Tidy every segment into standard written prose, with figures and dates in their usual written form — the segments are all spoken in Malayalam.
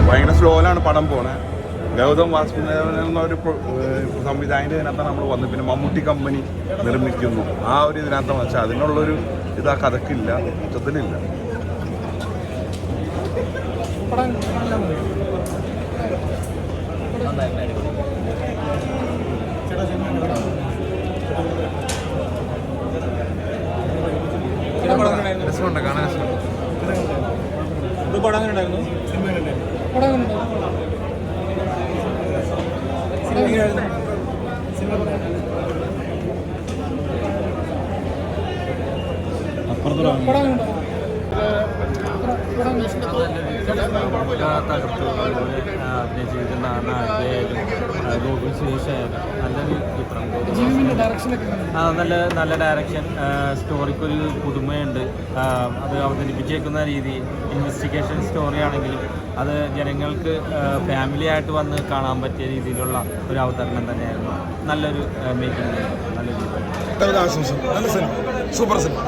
ഭയങ്കര സ്ലോയിലാണ് പടം പോണേ. ഗൗതം വാസുദേവൻ എന്നൊരു സംവിധായകൻ്റെ ഇതിനകത്താണ് നമ്മൾ വന്നത്. പിന്നെ മമ്മൂട്ടി കമ്പനി നിർമ്മിക്കുന്നു. ആ ഒരു ഇതിനകത്താണ് വെച്ചാൽ അതിനുള്ളൊരു ഇത് ആ കഥക്കില്ല, മൊത്തത്തിലില്ല. രസമുണ്ട്, കാണാൻ രസമുണ്ട്. പടം ഉണ്ടായിരുന്നു. നല്ല ഡയറക്ഷൻ, സ്റ്റോറിക്കൊരു പുതുമയുണ്ട്. അത് അവതരിപ്പിച്ചേക്കുന്ന രീതി, ഇൻവെസ്റ്റിഗേഷൻ സ്റ്റോറി ആണെങ്കിലും അത് ജനങ്ങൾക്ക് ഫാമിലി ആയിട്ട് വന്ന് കാണാൻ പറ്റിയ രീതിയിലുള്ള ഒരു അവതരണം തന്നെയായിരുന്നു. നല്ലൊരു മേക്കിംഗ്, നല്ലൊരു ആശംസ. നല്ല സിനിമ, സൂപ്പർ സിനിമ.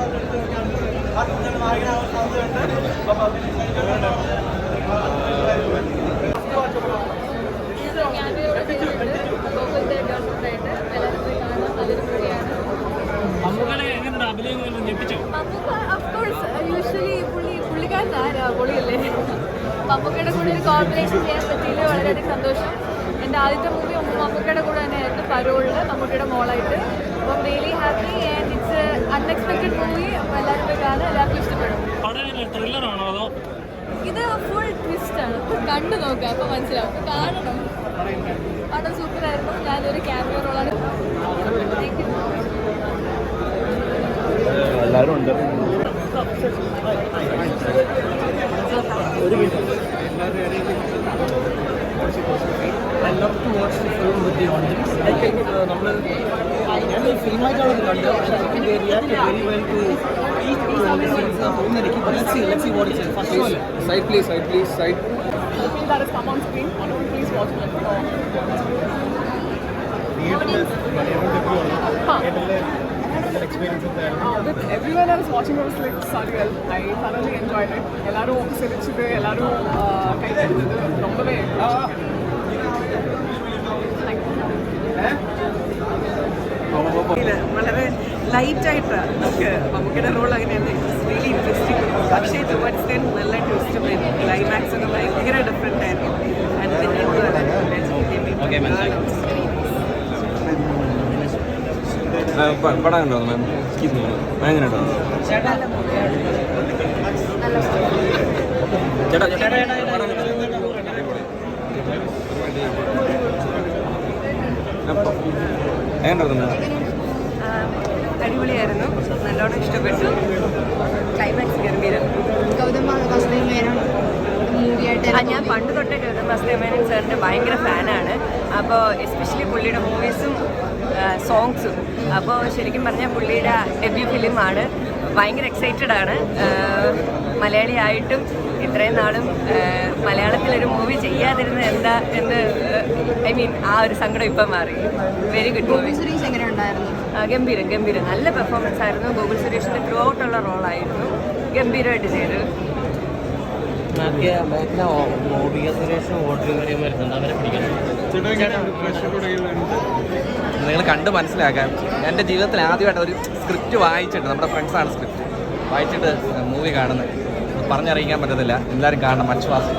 മമ്മൂക്കയുടെ കൂടെ ഒരു കോമ്പിനേഷൻ ചെയ്യാൻ പറ്റിയില്ല, വളരെയധികം സന്തോഷം. എൻ്റെ ആദ്യത്തെ മൂവി മമ്മൂക്കയുടെ കൂടെ തന്നെയായിരുന്നു, പരോളിൽ മമ്മൂക്കയുടെ മോളായിട്ട്. അപ്പം really happy and it's unexpected movie. അപ്പോൾ എല്ലാവരും പോയി കാണാൻ, എല്ലാവർക്കും ഇഷ്ടപ്പെടും. ഇത് ഫുൾ ട്വിസ്റ്റാണ്, കണ്ടു നോക്കാം അപ്പോൾ മനസ്സിലാവും, കാണണം. പടം സൂപ്പറായിരുന്നു. ഞാനൊരു ക്യാമറ റോളാണ്. എല്ലാവരും ഉണ്ട്. I love to watch the film with the audience. I think നമ്മൾ ഫിലിമായിട്ടാണ് കണ്ടത്. I think they reacted very well to all the scenes. But let's see what it is. First one. Side please. The film that has come on screen, please watch it. With everyone else watching, it was like surreal. I thoroughly enjoyed it. എല്ലാരും സിരിച്ചത്, എല്ലാരും കൈകൊടുത്തത് ரொம்பவே വളരെ ലൈറ്റായിട്ട് നമുക്കിടെ റോൾ അങ്ങനെയാണ്. Really interesting. പക്ഷേ ടുവേർഡ്സ് ദെൻ നല്ല ട്വിസ്റ്റും വരുന്നു. ക്ലൈമാക്സ് ഒക്കെ ഭയങ്കര ഡിഫറെൻ്റ് ആയിരുന്നു. പടം ഉണ്ടോ മാം? എങ്ങനെ ഉണ്ടോ ചേട്ടാ? അടിപൊളിയായിരുന്നു, നല്ലോണം ഇഷ്ടപ്പെട്ടു. ക്ലൈമാക്സ് ഗംഭീരം. ഞാൻ പണ്ട് തൊട്ടേ ഗൗതം വാസുദേവൻ സാറിൻ്റെ ഭയങ്കര ഫാനാണ്. അപ്പോൾ എസ്പെഷ്യലി പുള്ളിയുടെ മൂവീസും സോങ്സും. അപ്പോൾ ശരിക്കും പറഞ്ഞാൽ പുള്ളിയുടെ ഡെബ്യൂ ഫിലിമാണ്. ഭയങ്കര എക്സൈറ്റഡ് ആണ്. മലയാളിയായിട്ടും ഇത്രയും നാളും മലയാളത്തിലൊരു മൂവി ചെയ്യാതിരുന്നത് എന്താ എന്ന് ഐ മീൻ ആ ഒരു സങ്കടം ഇപ്പം മാറി. Very good movie. സുരേഷ് എങ്ങനെ ഉണ്ടായിരുന്നു? ഗംഭീരം നല്ല പെർഫോമൻസ് ആയിരുന്നു. ഗോകുൽ സുരേഷിൻ്റെ ത്രൂ ഔട്ടുള്ള റോളായിരുന്നു. ഗംഭീരമായിട്ട് ചെയ്തു. നിങ്ങൾ കണ്ട് മനസ്സിലാക്കാൻ, എൻ്റെ ജീവിതത്തിൽ ആദ്യമായിട്ട് ഒരു സ്ക്രിപ്റ്റ് വായിച്ചിട്ട്, നമ്മുടെ ഫ്രണ്ട്സാണ് സ്ക്രിപ്റ്റ് വായിച്ചിട്ട് മൂവി കാണുന്നത്. പറഞ്ഞറിയിക്കാൻ പറ്റത്തില്ല. എല്ലാവരും കാണണം. Much was